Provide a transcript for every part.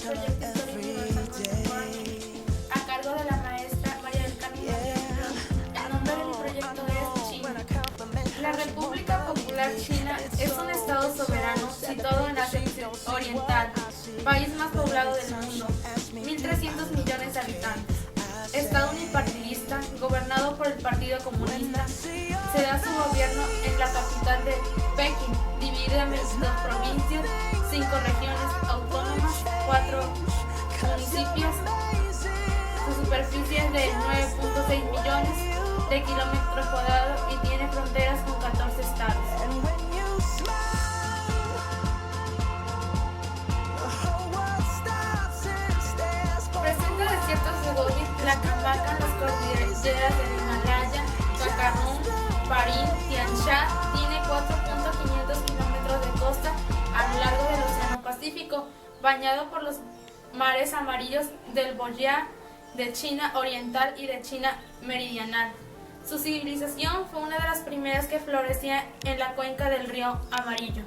proyecto histórico universal contemporáneo, a cargo de la maestra María del Carmen Martínez. El nombre de mi proyecto es China. La República Popular China es un estado soberano situado en Asia Oriental, país más poblado del mundo, 1.300 millones de habitantes. Estado unipartidista, gobernado por el Partido Comunista, se da su gobierno en la capital de Pekín, dividida en 22 provincias, 5 regiones autónomas, 4 municipios. Su superficie es de 9.6 millones de kilómetros cuadrados y tiene fronteras con 14 estados. Presenta desiertos de Gobi, la que abarcan las cordilleras del Himalaya, Karakorum, Parin, Tian Shan. Tiene 4.500 kilómetros de costa a lo largo del Océano Pacífico, bañado por los mares amarillos del Boyá, de China Oriental y de China Meridional. Su civilización fue una de las primeras que florecía en la cuenca del río Amarillo.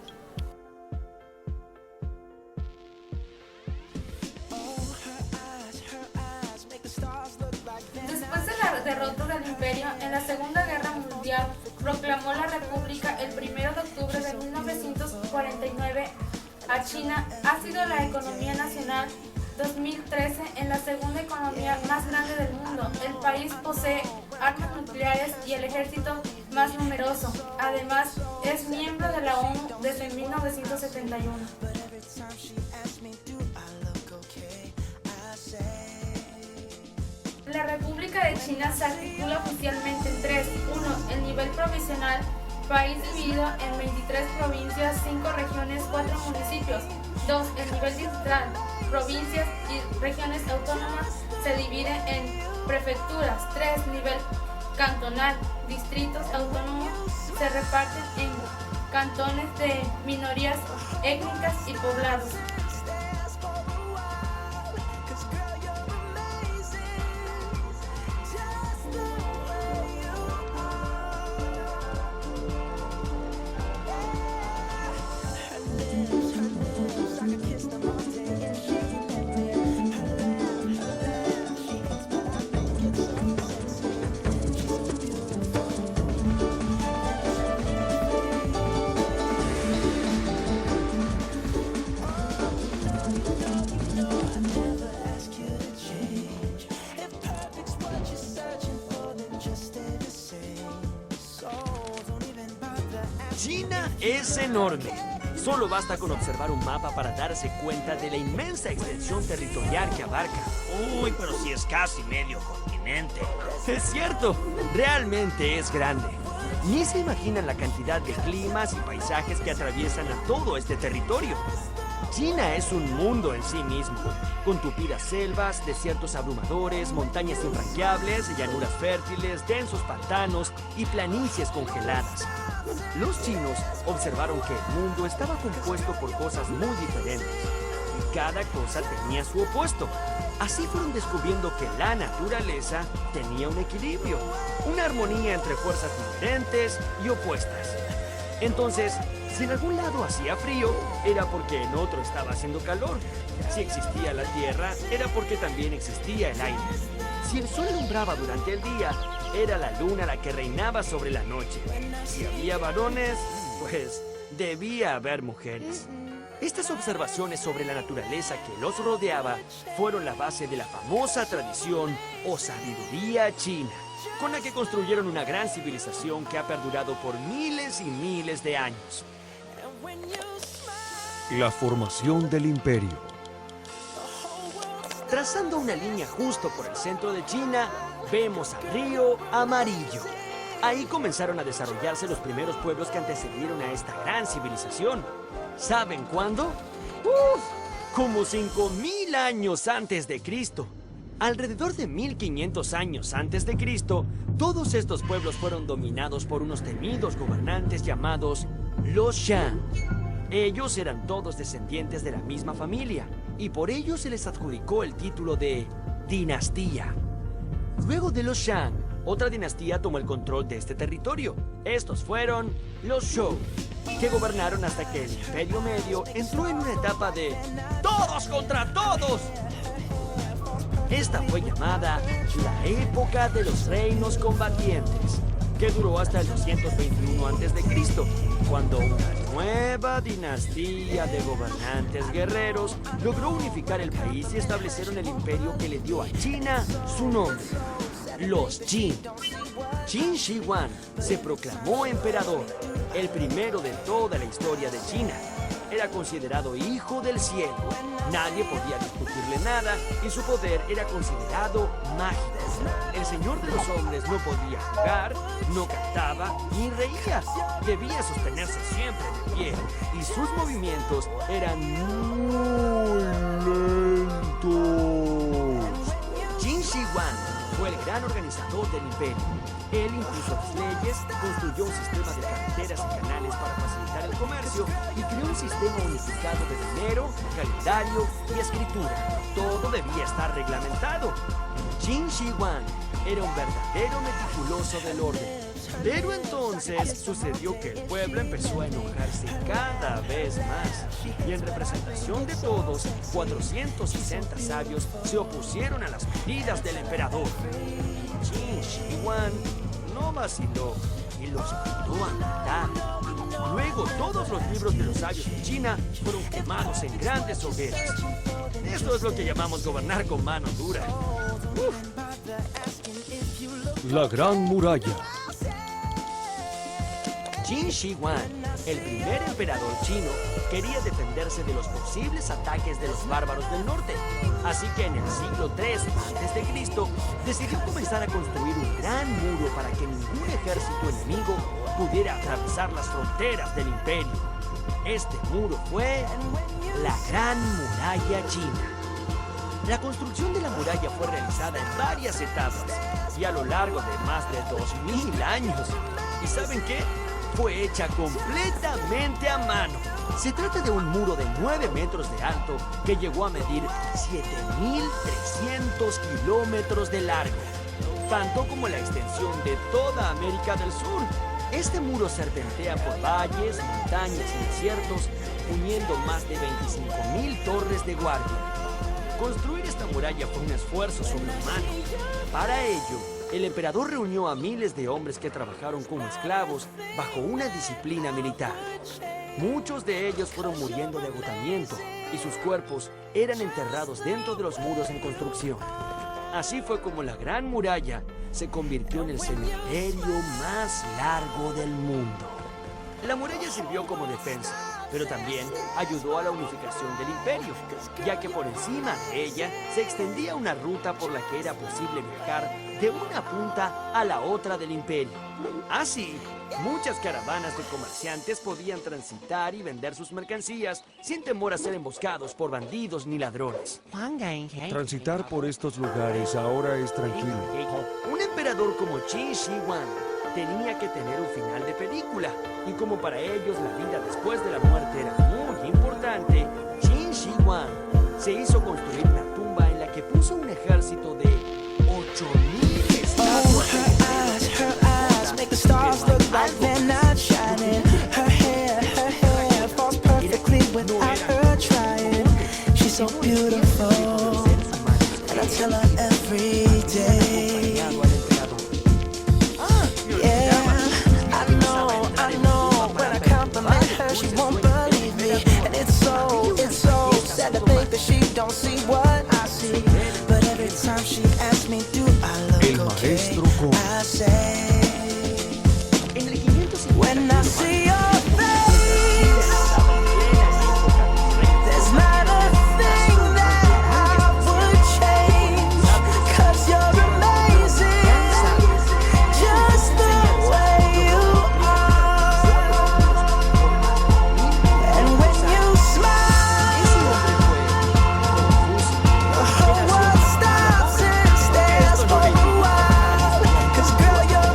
Después de la derrota del imperio en la Segunda Guerra Mundial, proclamó la República el 1 de octubre de 1949. A China ha sido la economía nacional 2013 en la segunda economía más grande del mundo. El país posee armas nucleares y el ejército más numeroso. Además, es miembro de la ONU desde 1971. La República de China se articula oficialmente en tres. 1. El nivel provisional, país dividido en 23 provincias, 5 regiones, 4 municipios. 2. El nivel distrital, provincias y regiones autónomas, se divide en prefecturas. 3. Nivel cantonal, distritos autónomos se reparten en cantones de minorías étnicas y poblados. China es enorme. Solo basta con observar un mapa para darse cuenta de la inmensa extensión territorial que abarca. Uy, pero si es casi medio continente. Es cierto, realmente es grande. Ni se imaginan la cantidad de climas y paisajes que atraviesan a todo este territorio. China es un mundo en sí mismo, con tupidas selvas, desiertos abrumadores, montañas infranqueables, llanuras fértiles, densos pantanos y planicies congeladas. Los chinos observaron que el mundo estaba compuesto por cosas muy diferentes y cada cosa tenía su opuesto. Así fueron descubriendo que la naturaleza tenía un equilibrio, una armonía entre fuerzas diferentes y opuestas. Entonces, si en algún lado hacía frío, era porque en otro estaba haciendo calor. Si existía la tierra, era porque también existía el aire. Si el sol alumbraba durante el día, era la luna la que reinaba sobre la noche. Si había varones, pues debía haber mujeres. Estas observaciones sobre la naturaleza que los rodeaba fueron la base de la famosa tradición o sabiduría china, con la que construyeron una gran civilización que ha perdurado por miles y miles de años. La formación del imperio. Trazando una línea justo por el centro de China, vemos al río Amarillo. Ahí comenzaron a desarrollarse los primeros pueblos que antecedieron a esta gran civilización. ¿Saben cuándo? ¡Uf! Como 5.000 años antes de Cristo. Alrededor de 1.500 años antes de Cristo, todos estos pueblos fueron dominados por unos temidos gobernantes llamados los Shang. Ellos eran todos descendientes de la misma familia, y por ello se les adjudicó el título de dinastía. Luego de los Shang, otra dinastía tomó el control de este territorio. Estos fueron los Zhou, que gobernaron hasta que el Imperio Medio entró en una etapa de ¡todos contra todos! Esta fue llamada la época de los reinos combatientes, que duró hasta el 221 a.C., cuando una nueva dinastía de gobernantes guerreros logró unificar el país y establecieron el imperio que le dio a China su nombre, los Qin. Qin Shi Huang se proclamó emperador, el primero de toda la historia de China. Era considerado hijo del cielo, nadie podía discutirle nada y su poder era considerado mágico. El señor de los hombres no podía jugar, no cantaba ni reía, debía sostenerse siempre de pie y sus movimientos eran muy lentos. Qin Shi Huang fue el gran organizador del imperio. Él impuso las leyes, construyó un sistema de carreteras y canales para facilitar el comercio y creó un sistema unificado de dinero, calendario y escritura. Todo debía estar reglamentado. Qin Shi Huang era un verdadero meticuloso del orden. Pero entonces sucedió que el pueblo empezó a enojarse cada vez más. Y en representación de todos, 460 sabios se opusieron a las medidas del emperador. Qin Shi Huang no vaciló y los mandó a matar. Luego todos los libros de los sabios de China fueron quemados en grandes hogueras. Esto es lo que llamamos gobernar con mano dura. La Gran Muralla. Qin Shi Huang, el primer emperador chino, quería defenderse de los posibles ataques de los bárbaros del norte. Así que en el siglo III a.C. decidió comenzar a construir un gran muro para que ningún ejército enemigo pudiera atravesar las fronteras del imperio. Este muro fue la Gran Muralla China. La construcción de la muralla fue realizada en varias etapas y a lo largo de más de 2000 años. ¿Y saben qué? Fue hecha completamente a mano. Se trata de un muro de 9 metros de alto que llegó a medir 7.300 kilómetros de largo, tanto como la extensión de toda América del Sur. Este muro serpentea por valles, montañas y desiertos, uniendo más de 25.000 torres de guardia. Construir esta muralla fue un esfuerzo sobrehumano. Para ello, el emperador reunió a miles de hombres que trabajaron como esclavos bajo una disciplina militar. Muchos de ellos fueron muriendo de agotamiento y sus cuerpos eran enterrados dentro de los muros en construcción. Así fue como la Gran Muralla se convirtió en el cementerio más largo del mundo. La muralla sirvió como defensa, pero también ayudó a la unificación del imperio, ya que por encima de ella se extendía una ruta por la que era posible viajar de una punta a la otra del imperio. Así, muchas caravanas de comerciantes podían transitar y vender sus mercancías sin temor a ser emboscados por bandidos ni ladrones. Transitar por estos lugares ahora es tranquilo. Un emperador como Qin Shi Huang tenía que tener un final de película, y como para ellos la vida después de la muerte era muy importante, Qin Shi Huang se hizo construir una tumba en la que puso un ejército de 8.000 estatuas. Her eyes make the stars look like they're not shining. Her hair falls perfectly without her trying. She's so beautiful, and I tell her every day. She won't believe me, and it's so sad to think that she don't see what I see. But every time she asks me, do I look El maestro okay? Kong. I say, when I see your face, there's not a thing that I would change, 'cause you're amazing, just the way you are. And when you smile, the whole world stops and stares for a while. 'Cause girl, you're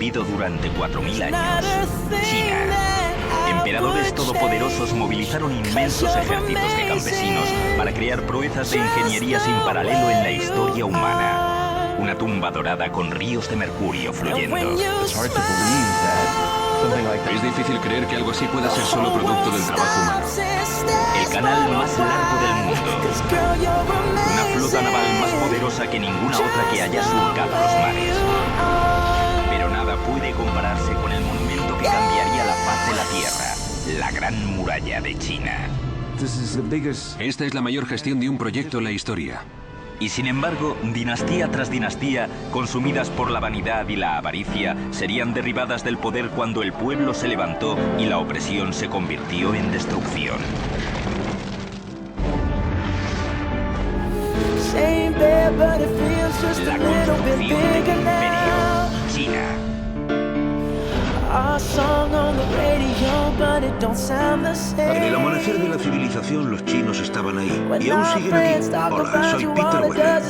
vivido durante 4000 años. China. Emperadores todopoderosos movilizaron inmensos ejércitos de campesinos para crear proezas de ingeniería sin paralelo en la historia humana. Una tumba dorada con ríos de mercurio fluyendo. Es difícil creer que algo así pueda ser solo producto del trabajo humano. El canal más largo del mundo. Una flota naval más poderosa que ninguna otra que haya surcado los mares. Pero nada puede compararse con el monumento que cambiaría la faz de la Tierra, la Gran Muralla de China. Esta es la mayor gestión de un proyecto en la historia. Y sin embargo, dinastía tras dinastía, consumidas por la vanidad y la avaricia, serían derribadas del poder cuando el pueblo se levantó y la opresión se convirtió en destrucción. La construcción del imperio, China. En el amanecer de la civilización, los chinos estaban ahí. Y aún siguen aquí. Hola, soy Peter Weller.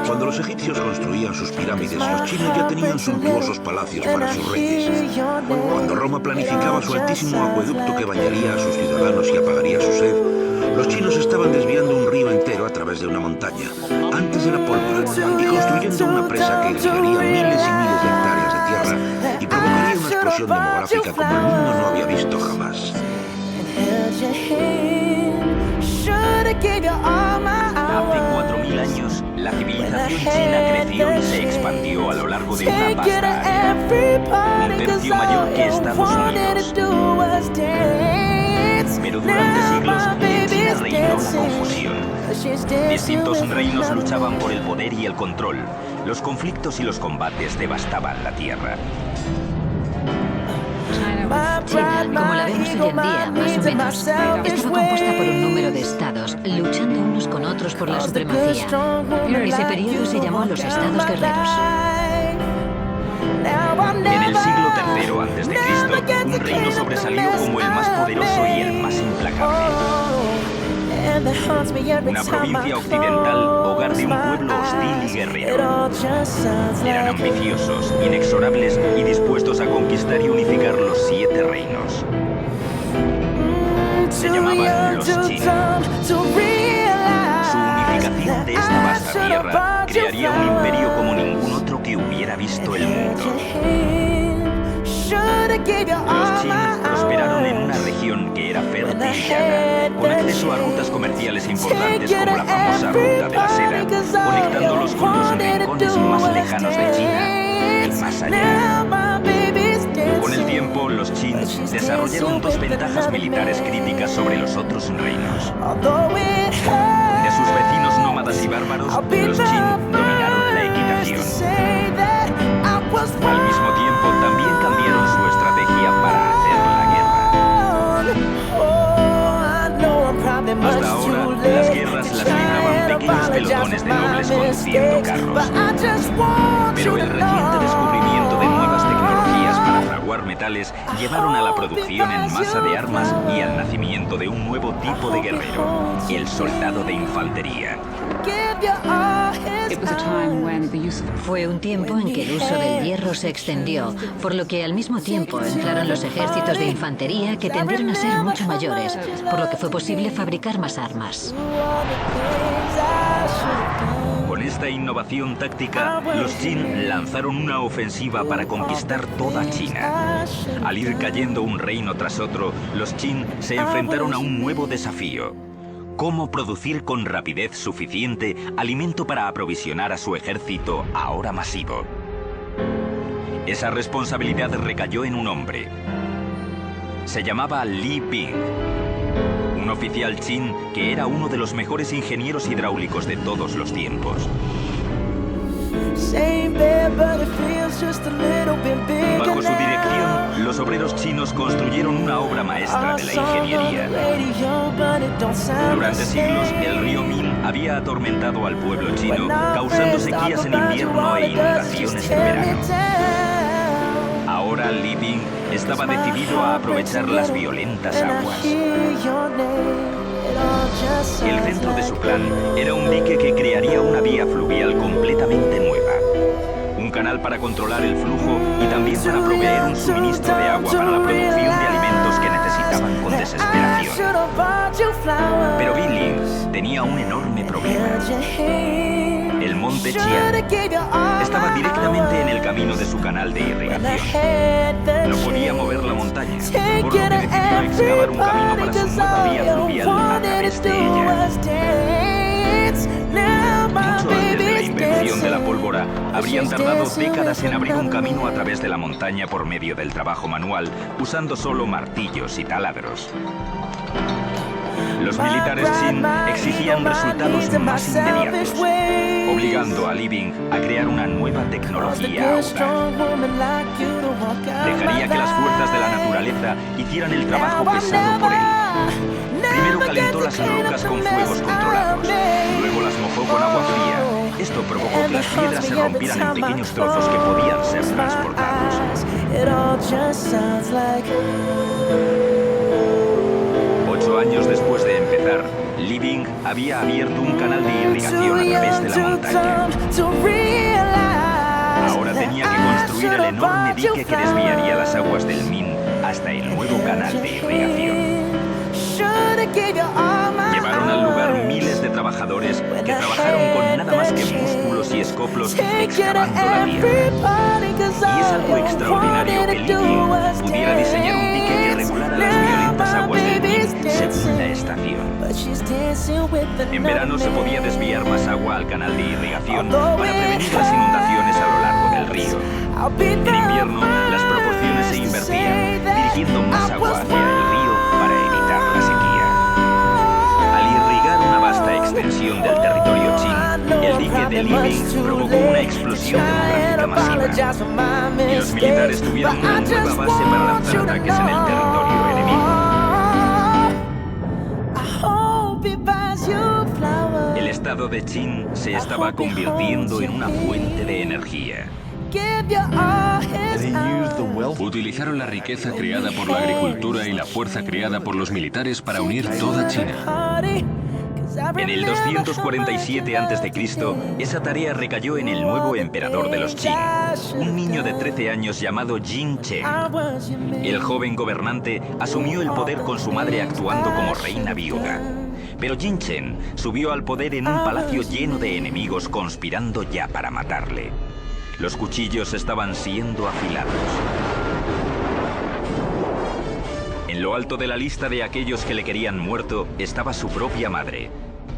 Cuando los egipcios construían sus pirámides, los chinos ya tenían suntuosos palacios para sus reyes. Cuando Roma planificaba su altísimo acueducto que bañaría a sus ciudadanos y apagaría su sed, los chinos estaban desviando un río entero a través de una montaña, antes de la pólvora, y construyendo una presa que irrigaría miles y miles de hectáreas de tierra y provocaría una explosión demográfica como el mundo no había visto jamás. Hace 4000 años, la civilización china creció y se expandió a lo largo de una vasta área, un tercio mayor que Estados Unidos. Pero durante siglos, en China reinó la confusión. Distintos reinos luchaban por el poder y el control. Los conflictos y los combates devastaban la tierra. China, como la vemos hoy en día, más o menos, estaba compuesta por un número de estados, luchando unos con otros por la supremacía. Ese periodo se llamó los Estados Guerreros. En el siglo III a.C., un reino sobresalió como el más poderoso y el más implacable. Una provincia occidental, hogar de un pueblo hostil y guerrero. Eran ambiciosos, inexorables y dispuestos a conquistar y unificar los 7 reinos. Se llamaban los Qin. Su unificación de esta vasta tierra crearía un imperio como ningún otro que hubiera visto el mundo. Los Qin prosperaron en una región que era fértil y llana, con acceso a rutas comerciales importantes como la famosa Ruta de la Seda, conectándolos con los rincones más lejanos de China, el más allá. Con el tiempo, los Qin desarrollaron 2 ventajas militares críticas sobre los otros reinos. De sus vecinos nómadas y bárbaros, los Qin dominaron la equitación. Al mismo tiempo, también cambiaron su estrategia para hacer la guerra. Hasta ahora, las guerras las libraban pequeños pelotones de nobles conduciendo carros. Pero el reciente descubrimiento de nuevas tecnologías para fraguar metales llevaron a la producción en masa de armas y al nacimiento de un nuevo tipo de guerrero, el soldado de infantería. Fue un tiempo en que el uso del hierro se extendió, por lo que al mismo tiempo entraron los ejércitos de infantería que tendieron a ser mucho mayores, por lo que fue posible fabricar más armas. Con esta innovación táctica, los Qin lanzaron una ofensiva para conquistar toda China. Al ir cayendo un reino tras otro, los Qin se enfrentaron a un nuevo desafío: cómo producir con rapidez suficiente alimento para aprovisionar a su ejército ahora masivo. Esa responsabilidad recayó en un hombre. Se llamaba Li Ping, un oficial Qin que era uno de los mejores ingenieros hidráulicos de todos los tiempos. Bajo su dirección, los obreros chinos construyeron una obra maestra de la ingeniería. Durante siglos, el río Min había atormentado al pueblo chino, causando sequías en invierno e inundaciones en verano. Ahora Li Ping estaba decidido a aprovechar las violentas aguas. El centro de su plan era un dique que crearía una vía fluvial completamente nueva. Un canal para controlar el flujo y también para proveer un suministro de agua para la producción de alimentos que necesitaban con desesperación. Pero Billy tenía un enorme problema. El monte Chian estaba directamente en el camino de su canal de irrigación. No podía mover la montaña, por lo que decidió excavar un camino para su nueva vía fluvial a través de ella. Mucho antes de la invención de la pólvora, habrían tardado décadas en abrir un camino a través de la montaña por medio del trabajo manual, usando solo martillos y taladros. Los militares Qin exigían resultados más inmediatos, obligando a Living a crear una nueva tecnología audaz. Dejaría que las fuerzas de la naturaleza hicieran el trabajo pesado por él. Primero calentó las rocas con fuegos controlados, luego las mojó con agua fría. Esto provocó que las piedras se rompieran en pequeños trozos que podían ser transportados. 8 años después de empezar, Living había abierto un canal de irrigación a través de la montaña. Ahora tenía que construir el enorme dique que desviaría las aguas del Min hasta el nuevo canal de irrigación. Llevaron al lugar miles de trabajadores que trabajaron con nada más que músculos y escoplos excavando la tierra. Y es algo extraordinario que Living pudiera diseñar un dique que regulara las violentas aguas del Min según la estación. En verano se podía desviar más agua al canal de irrigación para prevenir las inundaciones a lo largo del río. En invierno, las proporciones se invertían, dirigiendo más agua hacia el río para evitar la sequía. Al irrigar una vasta extensión del territorio Qin, el dique de Living provocó una explosión demográfica masiva. Y los militares tuvieron una nueva base para lanzar ataques en el territorio enemigo. El estado de Qin se estaba convirtiendo en una fuente de energía. Utilizaron la riqueza creada por la agricultura y la fuerza creada por los militares para unir toda China. En el 247 a.C., esa tarea recayó en el nuevo emperador de los Qin, un niño de 13 años llamado Jin Cheng. El joven gobernante asumió el poder con su madre actuando como reina viuda. Pero Jin Cheng subió al poder en un palacio lleno de enemigos conspirando ya para matarle. Los cuchillos estaban siendo afilados. En lo alto de la lista de aquellos que le querían muerto estaba su propia madre,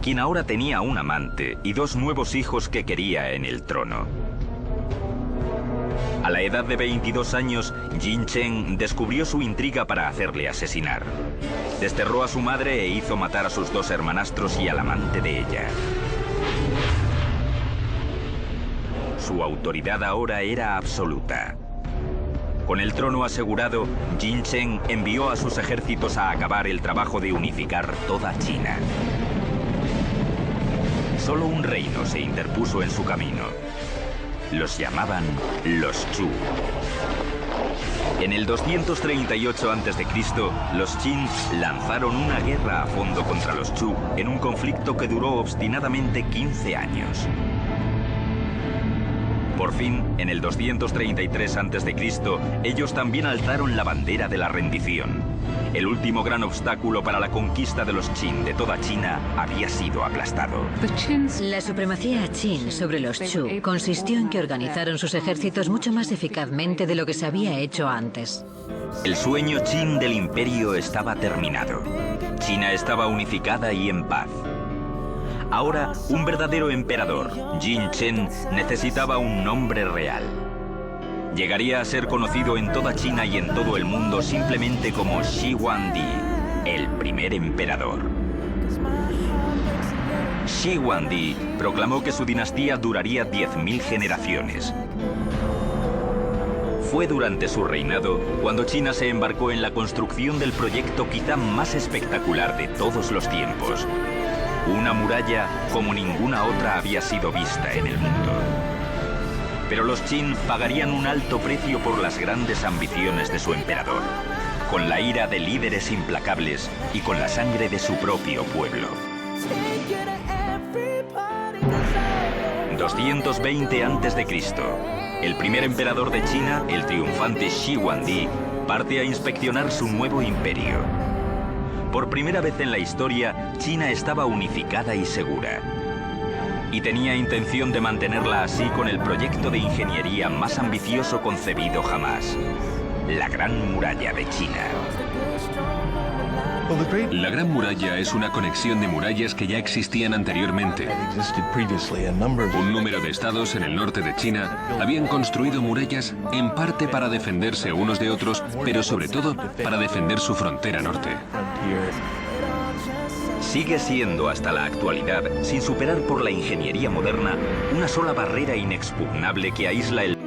quien ahora tenía un amante y 2 nuevos hijos que quería en el trono. A la edad de 22 años, Jin Cheng descubrió su intriga para hacerle asesinar. Desterró a su madre e hizo matar a sus 2 hermanastros y al amante de ella. Su autoridad ahora era absoluta. Con el trono asegurado, Jin Cheng envió a sus ejércitos a acabar el trabajo de unificar toda China. Solo un reino se interpuso en su camino. Los llamaban los Chu. En el 238 a.C., los Qin lanzaron una guerra a fondo contra los Chu en un conflicto que duró obstinadamente 15 años. Por fin, en el 233 a.C., ellos también alzaron la bandera de la rendición. El último gran obstáculo para la conquista de los Qin de toda China había sido aplastado. La supremacía Qin sobre los Chu consistió en que organizaron sus ejércitos mucho más eficazmente de lo que se había hecho antes. El sueño Qin del imperio estaba terminado. China estaba unificada y en paz. Ahora, un verdadero emperador, Jin Cheng, necesitaba un nombre real. Llegaría a ser conocido en toda China y en todo el mundo simplemente como Shi Huangdi, el primer emperador. Shi Huangdi proclamó que su dinastía duraría 10.000 generaciones. Fue durante su reinado cuando China se embarcó en la construcción del proyecto quizá más espectacular de todos los tiempos. Una muralla como ninguna otra había sido vista en el mundo. Pero los Qin pagarían un alto precio por las grandes ambiciones de su emperador, con la ira de líderes implacables y con la sangre de su propio pueblo. 220 a.C., El primer emperador de China, el triunfante Shi Huangdi, parte a inspeccionar su nuevo imperio. Por primera vez en la historia, China estaba unificada y segura. Y tenía intención de mantenerla así con el proyecto de ingeniería más ambicioso concebido jamás: la Gran Muralla de China. La Gran Muralla es una conexión de murallas que ya existían anteriormente. Un número de estados en el norte de China habían construido murallas en parte para defenderse unos de otros, pero sobre todo para defender su frontera norte. Sigue siendo hasta la actualidad, sin superar por la ingeniería moderna, una sola barrera inexpugnable que aísla el